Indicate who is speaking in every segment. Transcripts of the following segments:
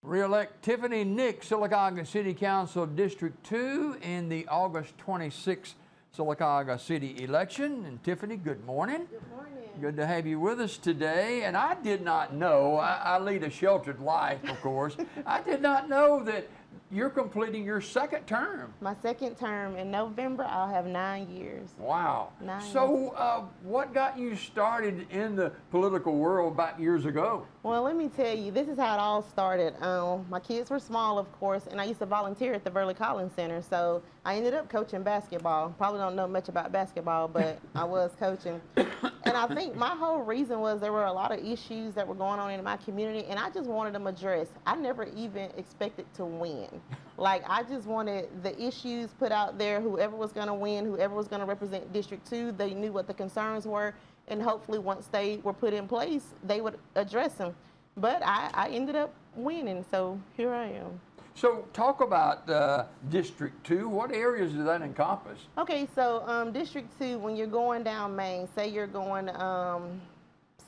Speaker 1: Re-elect Tiffany Nix, Sylacauga City Council District 2 in the August 26th Sylacauga City election. And Tiffany, good morning.
Speaker 2: Good morning.
Speaker 1: Good to have you with us today. And I did not know, I lead a sheltered life, of course. I did not know that you're completing your second term.
Speaker 2: My second term in November, I'll have 9 years.
Speaker 1: Wow.
Speaker 2: 9 years.
Speaker 1: So what got you started in the political world about years ago?
Speaker 2: Well, let me tell you, this is how it all started. My kids were small, of course, and I used to volunteer at the Burley Collins Center. So I ended up coaching basketball. Probably don't know much about basketball, but I was coaching. And I think my whole reason was there were a lot of issues that were going on in my community, and I just wanted them addressed. I never even expected to win. Like, I just wanted the issues put out there. Whoever was going to win, whoever was going to represent District 2, they knew what the concerns were, and hopefully once they were put in place, they would address them. But I ended up winning, so here I am.
Speaker 1: So talk about District 2. What areas does that encompass?
Speaker 2: Okay, so District 2, when you're going down Main, say you're going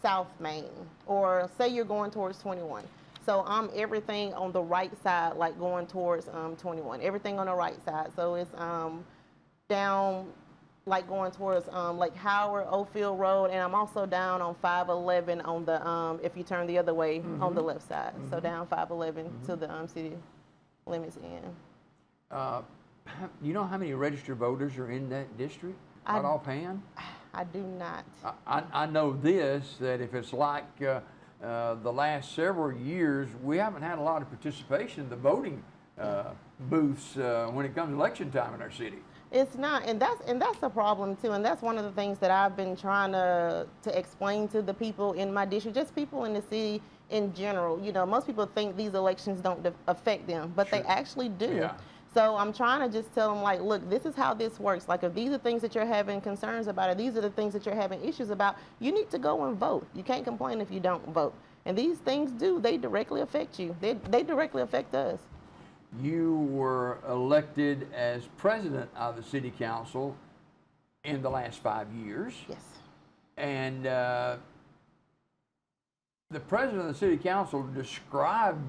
Speaker 2: South Main, or say you're going towards 21. So I'm everything on the right side, like going towards 21. Everything on the right side. So it's down, like going towards Lake Howard, Oldfield Road, and I'm also down on 511 on the, if you turn the other way, on the left side. So down 511 to the city limits in.
Speaker 1: You know how many registered voters are in that district? Not offhand?
Speaker 2: I do not.
Speaker 1: I know this, that if it's like the last several years, we haven't had a lot of participation in the voting booths when it comes to election time in our city.
Speaker 2: It's not, and that's a problem too, and that's one of the things that I've been trying to explain to the people in my district, just people in the city in general. You know, most people think these elections don't affect them, but they actually do.
Speaker 1: Yeah.
Speaker 2: So I'm trying to just tell them, like, look, this is how this works. Like, if these are things that you're having concerns about, or these are the things that you're having issues about, you need to go and vote. You can't complain if you don't vote. And these things they directly affect you. They directly affect us.
Speaker 1: You were elected as president of the city council in the last 5 years.
Speaker 2: Yes.
Speaker 1: And the president of the city council described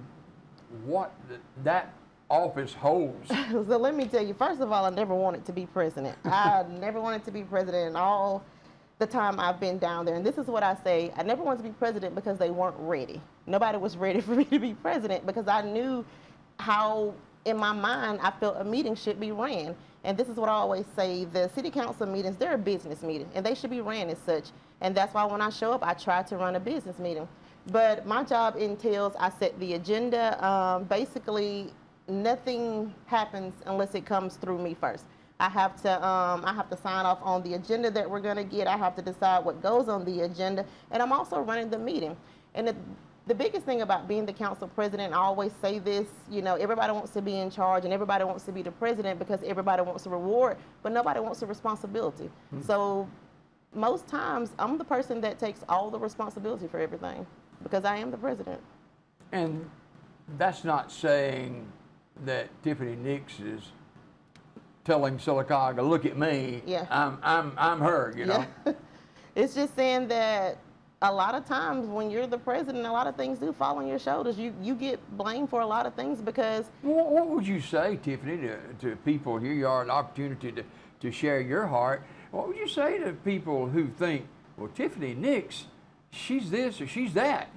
Speaker 1: what that office holds.
Speaker 2: So let me tell you, first of all, I never wanted to be president. I never wanted to be president in all the time I've been down there. And this is what I say, I never wanted to be president because they weren't ready. Nobody was ready for me to be president, because I knew how, in my mind, I felt a meeting should be ran. And this is what I always say, the city council meetings, they're a business meeting, and they should be ran as such. And that's why when I show up, I try to run a business meeting. But my job entails, I set the agenda. Basically, nothing happens unless it comes through me first. I have to sign off on the agenda that we're gonna get. I have to decide what goes on the agenda, and I'm also running the meeting. And the biggest thing about being the council president, I always say this, you know, everybody wants to be in charge and everybody wants to be the president because everybody wants a reward, but nobody wants a responsibility. So most times, I'm the person that takes all the responsibility for everything because I am the president.
Speaker 1: And that's not saying that Tiffany Nix is telling Sylacauga, look at me,
Speaker 2: Yeah.
Speaker 1: I'm her, you know.
Speaker 2: Yeah. It's just saying that a lot of times when you're the president, a lot of things do fall on your shoulders. You get blamed for a lot of things because...
Speaker 1: What would you say, Tiffany, to people? Here you are, an opportunity to share your heart. What would you say to people who think, well, Tiffany Nix, she's this or she's that?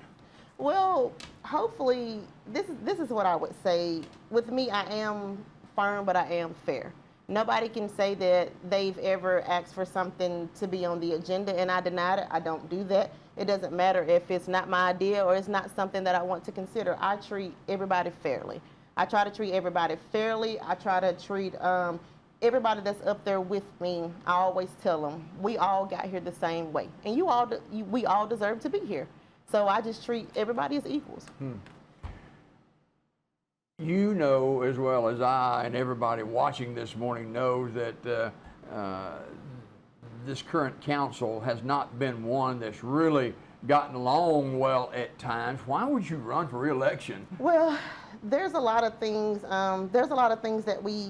Speaker 2: Well, hopefully, this is what I would say. With me, I am firm, but I am fair. Nobody can say that they've ever asked for something to be on the agenda and I denied it. I don't do that. It doesn't matter if it's not my idea or it's not something that I want to consider. I treat everybody fairly. I try to treat everybody fairly. I try to treat everybody that's up there with me. I always tell them, we all got here the same way. And we all deserve to be here. So I just treat everybody as equals.
Speaker 1: You know as well as I and everybody watching this morning knows that this current council has not been one that's really gotten along well at times. Why would you run for re-election?
Speaker 2: Well, there's a lot of things. There's a lot of things that we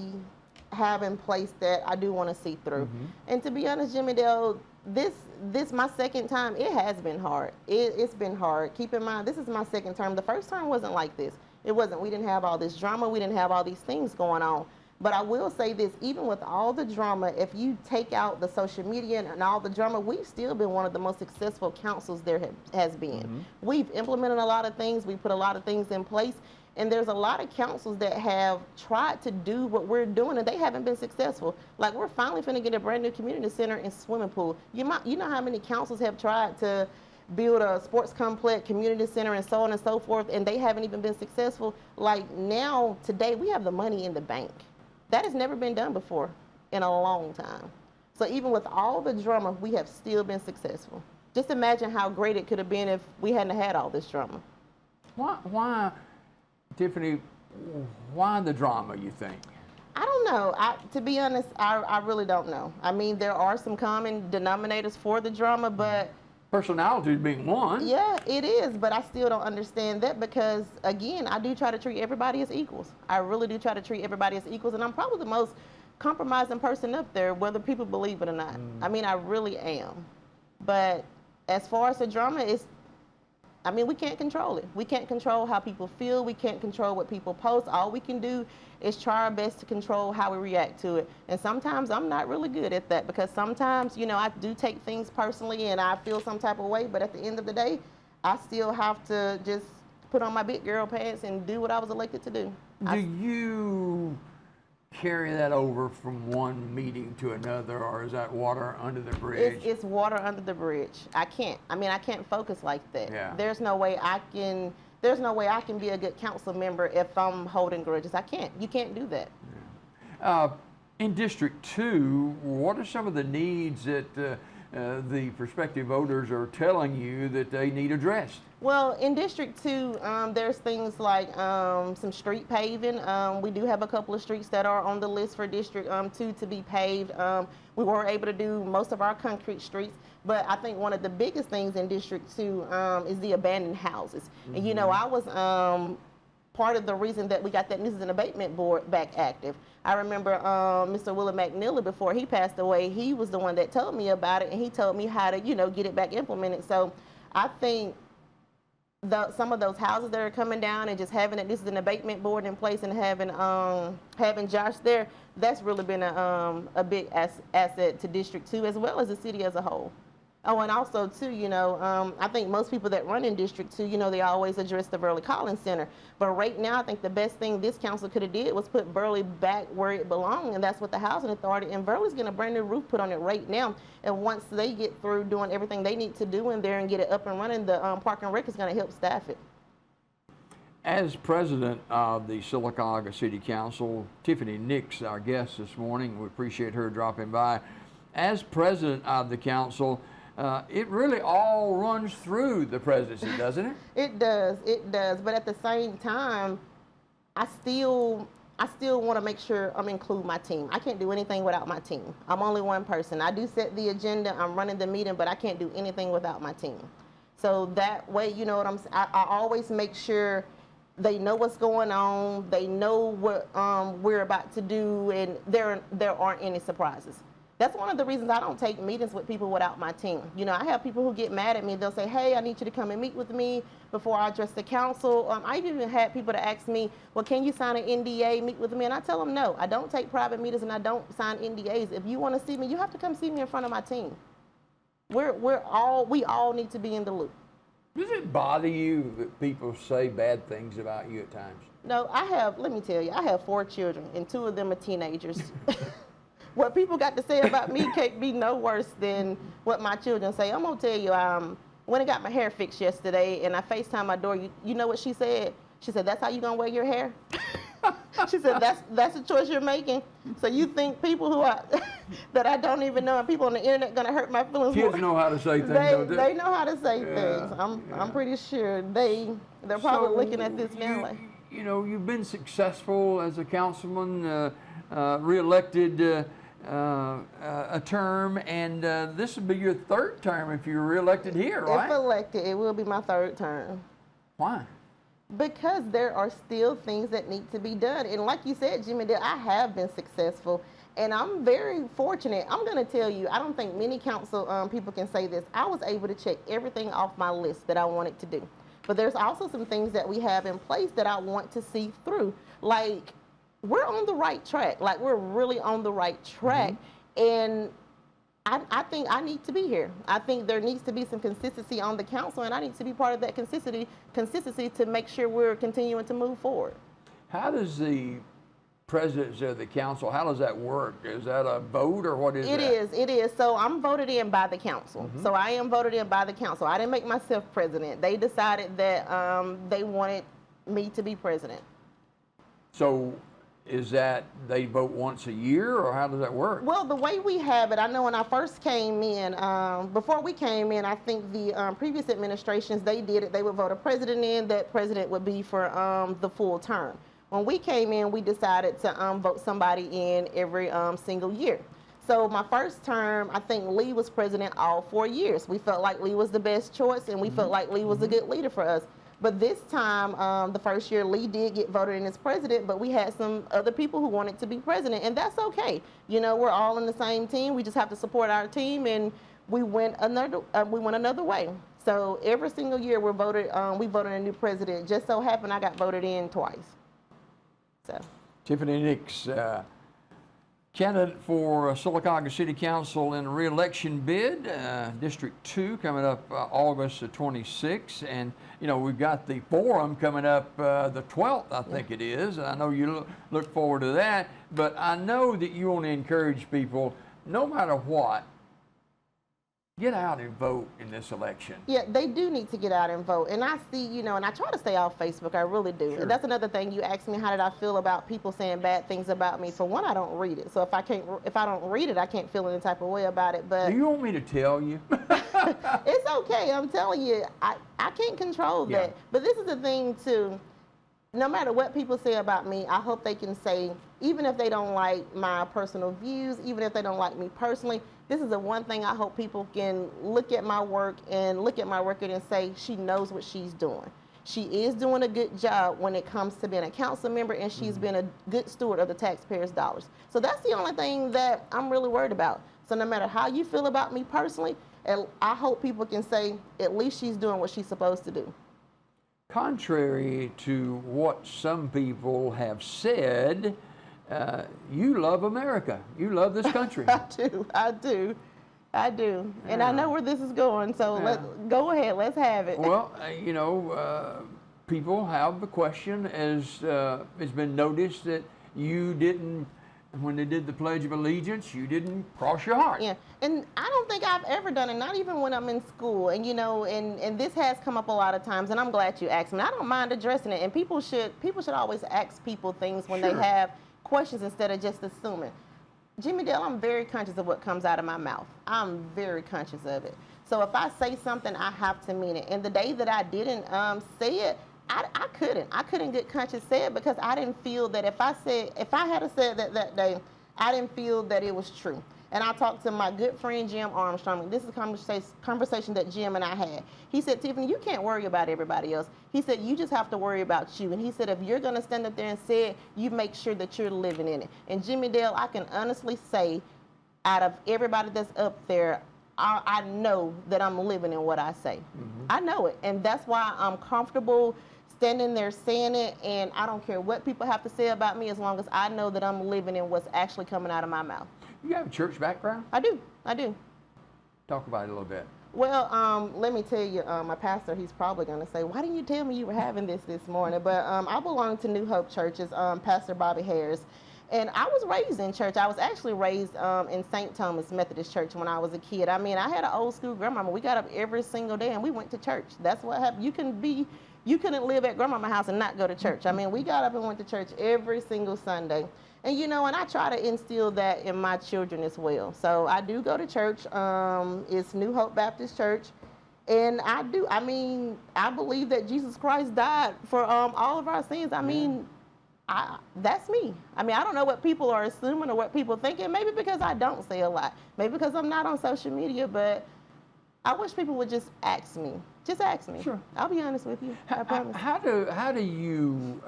Speaker 2: have in place that I do want to see through. And to be honest, Jimmy Dale, this my second time. It has been hard. It's been hard. Keep in mind, this is my second term. The first term wasn't like this. It wasn't. We didn't have all this drama. We didn't have all these things going on. But I will say this, even with all the drama, if you take out the social media and all the drama, we've still been one of the most successful councils there has been. We've implemented a lot of things. We put a lot of things in place. And there's a lot of councils that have tried to do what we're doing, and they haven't been successful. Like, we're finally finna get a brand new community center and swimming pool. You know how many councils have tried to build a sports complex, community center, and so on and so forth, and they haven't even been successful. Like, now, today, we have the money in the bank. That has never been done before in a long time. So even with all the drama, we have still been successful. Just imagine how great it could have been if we hadn't had all this drama.
Speaker 1: Why, Tiffany, why the drama, you think?
Speaker 2: I don't know. To be honest, I really don't know. I mean, there are some common denominators for the drama, but...
Speaker 1: Personalities being one.
Speaker 2: Yeah, it is, but I still don't understand that because, again, I do try to treat everybody as equals. I really do try to treat everybody as equals, and I'm probably the most compromising person up there, whether people believe it or not. I mean, I really am. But as far as the drama, we can't control it. We can't control how people feel. We can't control what people post. All we can do is try our best to control how we react to it. And sometimes I'm not really good at that because sometimes, I do take things personally and I feel some type of way. But at the end of the day, I still have to just put on my big girl pants and do what I was elected to do.
Speaker 1: Do you carry that over from one meeting to another, or is that water under the bridge?
Speaker 2: It's water under the bridge. I can't focus like that.
Speaker 1: Yeah.
Speaker 2: There's no way I can be a good council member if I'm holding grudges. I can't. You can't do that.
Speaker 1: Yeah. In District 2, what are some of the needs that the prospective voters are telling you that they need addressed?
Speaker 2: Well, in District 2, there's things like some street paving. We do have a couple of streets that are on the list for District 2 to be paved. We were able to do most of our concrete streets, but I think one of the biggest things in District 2 is the abandoned houses. And I was part of the reason that we got that nuisance and abatement board back active. I remember Mr. Willie McNeely, before he passed away, he was the one that told me about it, and he told me how to, get it back implemented. So I think some of those houses that are coming down and just having that nuisance and abatement board in place and having Josh there, that's really been a big asset to District 2 as well as the city as a whole. Oh, and also, too, I think most people that run in District 2, they always address the Burley Collins Center. But right now, I think the best thing this council could have did was put Burley back where it belonged, and that's what the Housing Authority. And Burley's getting a brand new roof put on it right now. And once they get through doing everything they need to do in there and get it up and running, the Park and Rec is going to help staff it.
Speaker 1: As president of the Sylacauga City Council, Tiffany Nix, our guest this morning, we appreciate her dropping by. As president of the council, it really all runs through the presidency, doesn't it?
Speaker 2: It does. But at the same time, I still want to make sure I'm include my team. I can't do anything without my team. I'm only one person. I do set the agenda, I'm running the meeting, but I can't do anything without my team. So that way, I always make sure they know what's going on, they know what we're about to do, and there aren't any surprises. That's one of the reasons I don't take meetings with people without my team. I have people who get mad at me. They'll say, hey, I need you to come and meet with me before I address the council. I've even had people to ask me, well, can you sign an NDA, meet with me? And I tell them, no, I don't take private meetings and I don't sign NDAs. If you want to see me, you have to come see me in front of my team. We all need to be in the loop.
Speaker 1: Does it bother you that people say bad things about you at times?
Speaker 2: No, let me tell you, I have 4 children and 2 of them are teenagers. What people got to say about me can't be no worse than what my children say. I'm going to tell you, when I got my hair fixed yesterday and I FaceTimed my daughter, you know what she said? She said, that's how you going to wear your hair? She said, that's the choice you're making. So you think people that I don't even know and people on the internet going to hurt my feelings?
Speaker 1: Kids know how to say things, don't they?
Speaker 2: They know how to say things. I'm pretty sure they're probably looking at this now like.
Speaker 1: You've been successful as a councilman, re-elected a term, and this will be your 3rd term if you're re-elected here, right?
Speaker 2: If elected, it will be my 3rd term.
Speaker 1: Why?
Speaker 2: Because there are still things that need to be done. And like you said, Jimmy, I have been successful. And I'm very fortunate. I'm going to tell you, I don't think many council people can say this. I was able to check everything off my list that I wanted to do. But there's also some things that we have in place that I want to see through. Like, we're on the right track. Like, we're really on the right track. And I think I need to be here. I think there needs to be some consistency on the council, and I need to be part of that consistency to make sure we're continuing to move forward.
Speaker 1: How does the presidency of the council, how does that work? Is that a vote or what is that?
Speaker 2: It is. So I'm voted in by the council. So I am voted in by the council. I didn't make myself president. They decided that they wanted me to be president.
Speaker 1: So is that they vote once a year, or how does that work?
Speaker 2: Well, the way we have it, I know when I first came in, before we came in, I think the previous administrations, they did it. They would vote a president in. That president would be for the full term. When we came in, we decided to vote somebody in every single year. So my first term, I think Lee was president all 4 years. We felt like Lee was the best choice, and we felt like Lee was a good leader for us. But this time, the first year, Lee did get voted in as president, but we had some other people who wanted to be president, and that's okay. You know, we're all in the same team. We just have to support our team, and we went another way. So every single year, we voted a new president. Just so happened I got voted in twice. So.
Speaker 1: Tiffany Nix, candidate for Sylacauga City Council in a re-election bid, District 2 coming up August the 26th, and you know we've got the forum coming up the 12th, I think it is, and I know you look forward to that, but I know that you want to encourage people, no matter what, get out and vote in this election.
Speaker 2: Yeah, they do need to get out and vote. And I see, you know, and I try to stay off Facebook. I really do.
Speaker 1: Sure.
Speaker 2: And that's another thing. You asked me how did I feel about people saying bad things about me. For one, I don't read it. So if I don't read it, I can't feel any type of way about it. But
Speaker 1: do you want me to tell you?
Speaker 2: It's okay. I'm telling you, I can't control that. But this is the thing too. No matter what people say about me, I hope they can say, even if they don't like my personal views, even if they don't like me personally, this is the one thing I hope people can look at my work and look at my record and say, she knows what she's doing. She is doing a good job when it comes to being a council member, and she's been a good steward of the taxpayers' dollars. So that's the only thing that I'm really worried about. So no matter how you feel about me personally, I hope people can say, at least she's doing what she's supposed to do.
Speaker 1: Contrary to what some people have said, you love America. You love this country.
Speaker 2: I do. And I know where this is going, so let's go ahead. Let's have it.
Speaker 1: Well, you know, people have a question, as it's been noticed that you didn't, when they did the Pledge of Allegiance, you didn't cross your heart.
Speaker 2: Yeah, and I don't think I've ever done it, not even when I'm in school. And you know, and this has come up a lot of times, and I'm glad you asked me. I don't mind addressing it, and people should always ask people things when they have questions instead of just assuming. Jimmy Dale, I'm very conscious of what comes out of my mouth. I'm very conscious of it. So if I say something, I have to mean it. And the day that I didn't say it, I couldn't get conscious say it, because I didn't feel that if I had said that day, I didn't feel that it was true. And I talked to my good friend Jim Armstrong. This is a conversation that Jim and I had. He said, Tiffany, you can't worry about everybody else. He said, you just have to worry about you. And he said, if you're going to stand up there and say it, you make sure that you're living in it. And Jimmy Dale, I can honestly say, out of everybody that's up there, I know that I'm living in what I say. I know it. And that's why I'm comfortable standing there saying it, and I don't care what people have to say about me, as long as I know that I'm living in what's actually coming out of my mouth.
Speaker 1: You have a church background?
Speaker 2: I do.
Speaker 1: Talk about it a little bit.
Speaker 2: Well, let me tell you, my pastor, he's probably going to say, why didn't you tell me you were having this morning? But I belong to New Hope Churches, Pastor Bobby Harris. And I was raised in church. I was actually raised in St. Thomas Methodist Church when I was a kid. I mean, I had an old school grandmama. We got up every single day and we went to church. That's what happened. You couldn't live at grandmama's house and not go to church. I mean, we got up and went to church every single Sunday. And, you know, and I try to instill that in my children as well. So I do go to church. It's New Hope Baptist Church. And I believe that Jesus Christ died for all of our sins. I mean, that's me. I mean, I don't know what people are assuming or what people thinking. Maybe because I don't say a lot. Maybe because I'm not on social media. But I wish people would just ask me. Just ask me.
Speaker 1: Sure.
Speaker 2: I'll be honest with you. I promise.
Speaker 1: How do you,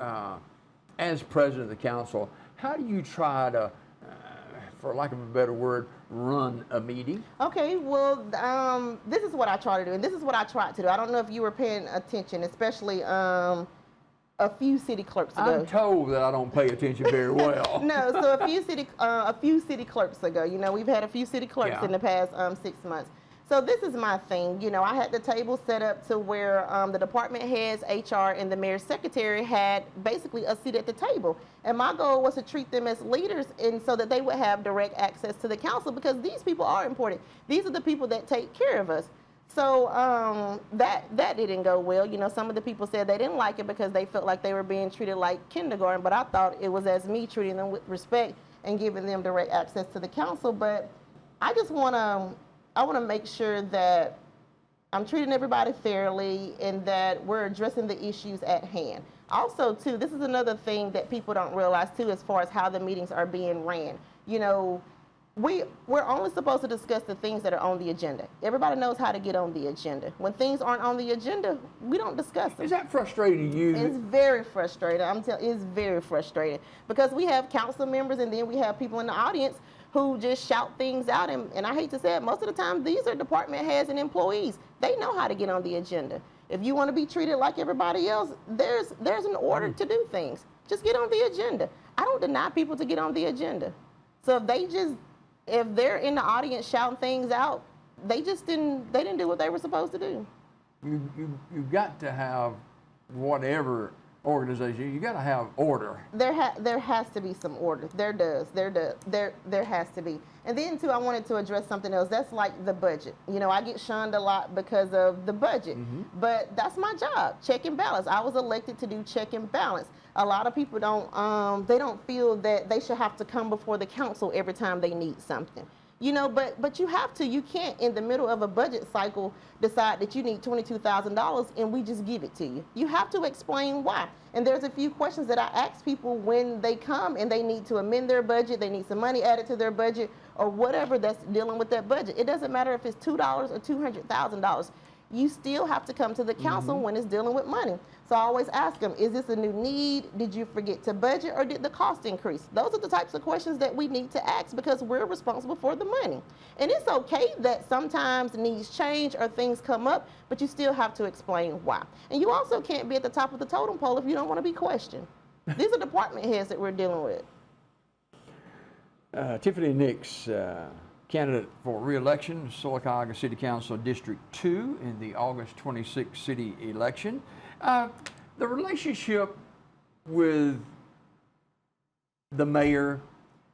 Speaker 1: as president of the council, how do you try to, for lack of a better word, run a meeting?
Speaker 2: Okay, well, this is what I try to do, and this is what I tried to do. I don't know if you were paying attention, especially a few city clerks ago.
Speaker 1: I'm told that I don't pay attention very well.
Speaker 2: No, so a few city clerks ago, we've had a few city clerks in the past 6 months. So this is my thing. I had the table set up to where the department heads, HR, and the mayor's secretary had basically a seat at the table. And my goal was to treat them as leaders, and so that they would have direct access to the council, because these people are important. These are the people that take care of us. So that didn't go well. Some of the people said they didn't like it because they felt like they were being treated like kindergarten, but I thought it was as me treating them with respect and giving them direct access to the council. But I just want to make sure that I'm treating everybody fairly and that we're addressing the issues at hand. Also, too, this is another thing that people don't realize, too, as far as how the meetings are being ran. We're only supposed to discuss the things that are on the agenda. Everybody knows how to get on the agenda. When things aren't on the agenda, we don't discuss them.
Speaker 1: Is that frustrating to you?
Speaker 2: It's very frustrating. It's very frustrating, because we have council members and then we have people in the audience who just shout things out. And I hate to say it, most of the time, these are department heads and employees. They know how to get on the agenda. If you want to be treated like everybody else, there's an order to do things. Just get on the agenda. I don't deny people to get on the agenda. So if they're in the audience shouting things out, they didn't do what they were supposed to do.
Speaker 1: You've got to have, whatever organization, you got to have order.
Speaker 2: There has to be some order. There has to be. And then too, I wanted to address something else. That's like the budget. I get shunned a lot because of the budget, but that's my job, check and balance. I was elected to do check and balance. A lot of people don't feel that they should have to come before the council every time they need something. But you have to. You can't, in the middle of a budget cycle, decide that you need $22,000 and we just give it to you. You have to explain why. And there's a few questions that I ask people when they come and they need to amend their budget, they need some money added to their budget, or whatever that's dealing with that budget. It doesn't matter if it's $2 or $200,000. You still have to come to the council when it's dealing with money. So I always ask them, is this a new need? Did you forget to budget, or did the cost increase? Those are the types of questions that we need to ask, because we're responsible for the money. And it's okay that sometimes needs change or things come up, but you still have to explain why. And you also can't be at the top of the totem pole if you don't want to be questioned. These are department heads that we're dealing with.
Speaker 1: Tiffany Nix, candidate for re-election, Sylacauga City Council District 2 in the August 26th city election. The relationship with the mayor,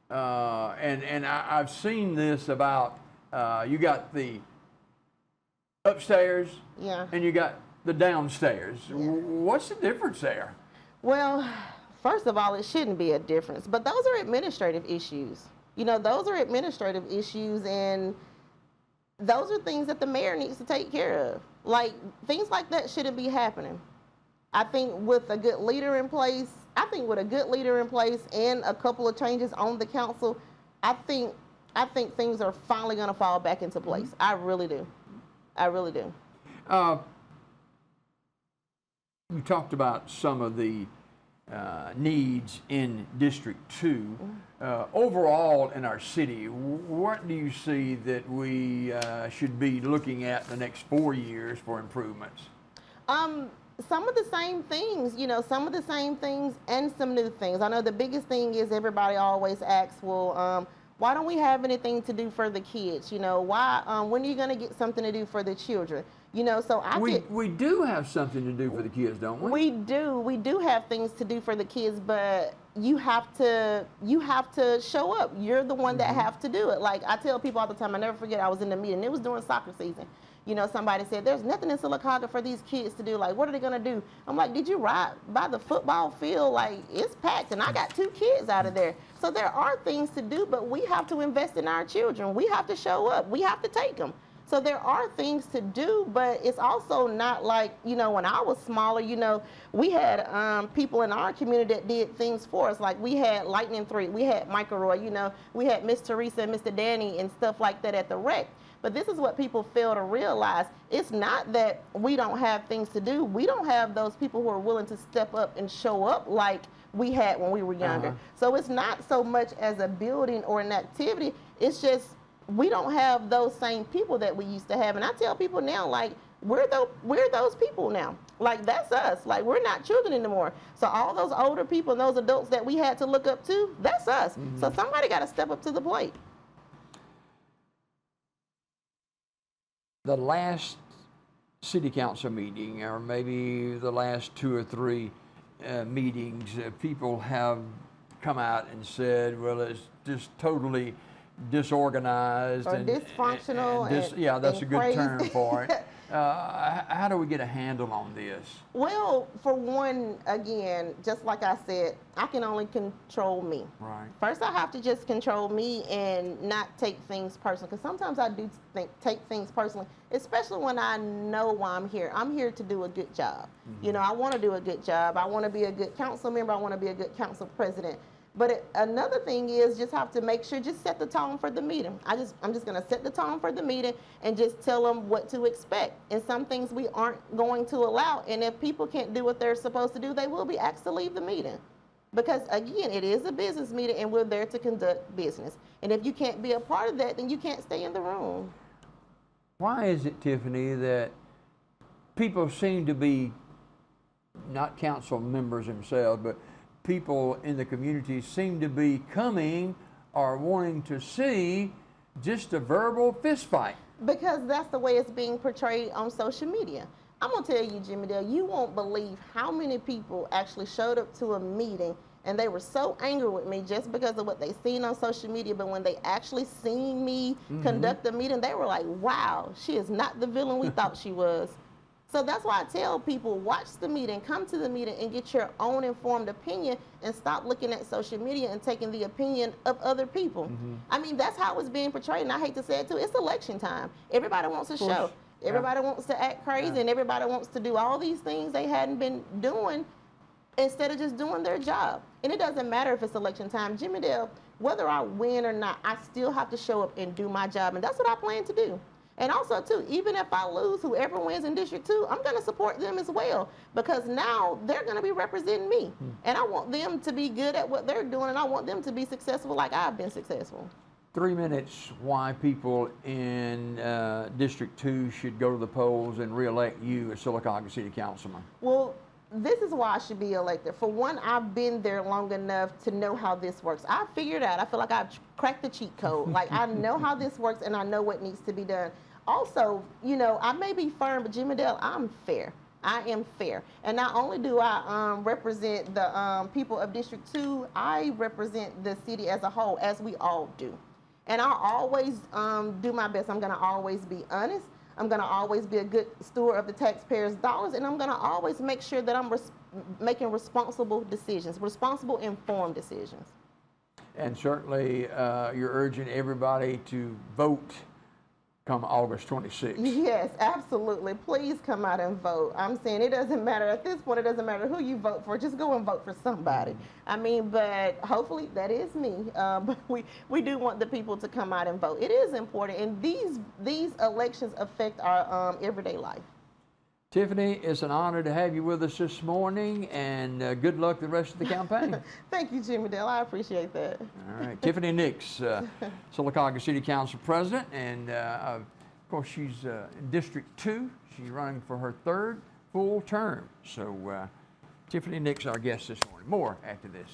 Speaker 1: and I've seen this about, you got the upstairs and you got the downstairs. What's the difference there?
Speaker 2: Well, first of all, it shouldn't be a difference, but those are administrative issues. Those are administrative issues, and those are things that the mayor needs to take care of. Like, things like that shouldn't be happening. I think with a good leader in place, and a couple of changes on the council, I think things are finally going to fall back into place. I really do.
Speaker 1: You talked about some of the needs in District 2. Overall in our city, what do you see that we should be looking at the next 4 years for improvements?
Speaker 2: Some of the same things, and some new things. I know the biggest thing is everybody always asks, well, why don't we have anything to do for the kids? Why? When are you going to get something to do for the children? So
Speaker 1: we do have something to do for the kids, don't we?
Speaker 2: We do have things to do for the kids, but you have to show up. You're the one that have to do it. Like I tell people all the time, I never forget, I was in the meeting. It was during soccer season. Somebody said, there's nothing in Sylacauga for these kids to do. Like, what are they going to do? I'm like, did you ride by the football field? Like, it's packed, and I got 2 kids out of there. So there are things to do, but we have to invest in our children. We have to show up. We have to take them. So there are things to do, but it's also not like, when I was smaller, we had people in our community that did things for us. Like we had Lightning 3, we had Michael Roy, we had Miss Teresa and Mr. Danny and stuff like that at the rec. But this is what people fail to realize. It's not that we don't have things to do. We don't have those people who are willing to step up and show up like we had when we were younger. So it's not so much as a building or an activity. It's just we don't have those same people that we used to have. And I tell people now, like, we're those people now. Like, that's us. Like, we're not children anymore. So all those older people and those adults that we had to look up to, that's us. So somebody got to step up to the plate.
Speaker 1: The last city council meeting, or maybe the last 2 or 3 meetings, people have come out and said, well, it's just totally disorganized
Speaker 2: Or
Speaker 1: and
Speaker 2: dysfunctional.
Speaker 1: yeah, that's
Speaker 2: and
Speaker 1: a good
Speaker 2: crazy.
Speaker 1: term for it. How do we get a handle on this?
Speaker 2: Well, for one, again, just like I said, I can only control me.
Speaker 1: Right.
Speaker 2: First, I have to just control me and not take things personally, because sometimes I do take things personally, especially when I know why I'm here. I'm here to do a good job. You know, I want to do a good job. I want to be a good council member. I want to be a good council president. But another thing is just have to make sure, just set the tone for the meeting. I'm just going to set the tone for the meeting and just tell them what to expect. And some things we aren't going to allow. And if people can't do what they're supposed to do, they will be asked to leave the meeting. Because again, it is a business meeting and we're there to conduct business. And if you can't be a part of that, then you can't stay in the room.
Speaker 1: Why is it, Tiffany, that people seem to be, not council members themselves, but people in the community seem to be coming or wanting to see just a verbal fist fight?
Speaker 2: Because that's the way it's being portrayed on social media. I'm going to tell you, Jimmy Dale, you won't believe how many people actually showed up to a meeting and they were so angry with me just because of what they seen on social media. But when they actually seen me conduct the meeting, they were like, wow, she is not the villain we thought she was. So that's why I tell people, watch the meeting, come to the meeting and get your own informed opinion and stop looking at social media and taking the opinion of other people. I mean, that's how it's being portrayed, and I hate to say it too. It's election time. Everybody wants a show. Everybody wants to act crazy, and everybody wants to do all these things they hadn't been doing instead of just doing their job. And it doesn't matter if it's election time. Jimmy Dale, whether I win or not, I still have to show up and do my job, and that's what I plan to do. And also, too, even if I lose, whoever wins in District 2, I'm going to support them as well, because now they're going to be representing me. And I want them to be good at what they're doing, and I want them to be successful like I've been successful.
Speaker 1: 3 minutes why people in District 2 should go to the polls and re-elect you as Sylacauga City Councilman.
Speaker 2: Well, this is why I should be elected. For one, I've been there long enough to know how this works. I figured out, I feel like I've cracked the cheat code. Like, I know how this works and I know what needs to be done. Also, you know, I may be firm, but Jimmy Dale, I'm fair. I am fair. And not only do I represent the people of District 2, I represent the city as a whole, as we all do. And I'll always do my best. I'm going to always be honest. I'm going to always be a good steward of the taxpayers' dollars, and I'm going to always make sure that I'm making responsible decisions, responsible, informed decisions.
Speaker 1: And certainly you're urging everybody to vote come August 26th.
Speaker 2: Yes, absolutely. Please come out and vote. I'm saying it doesn't matter. At this point, it doesn't matter who you vote for. Just go and vote for somebody. I mean, but hopefully that is me. But we do want the people to come out and vote. It is important, and these elections affect our everyday life.
Speaker 1: Tiffany, it's an honor to have you with us this morning, and good luck the rest of the campaign.
Speaker 2: Thank you, Jimmy Dale. I appreciate that.
Speaker 1: All right. Tiffany Nix, Sylacauga City Council President, and of course she's in District 2. She's running for her 3rd full term. So Tiffany Nix, our guest this morning. More after this.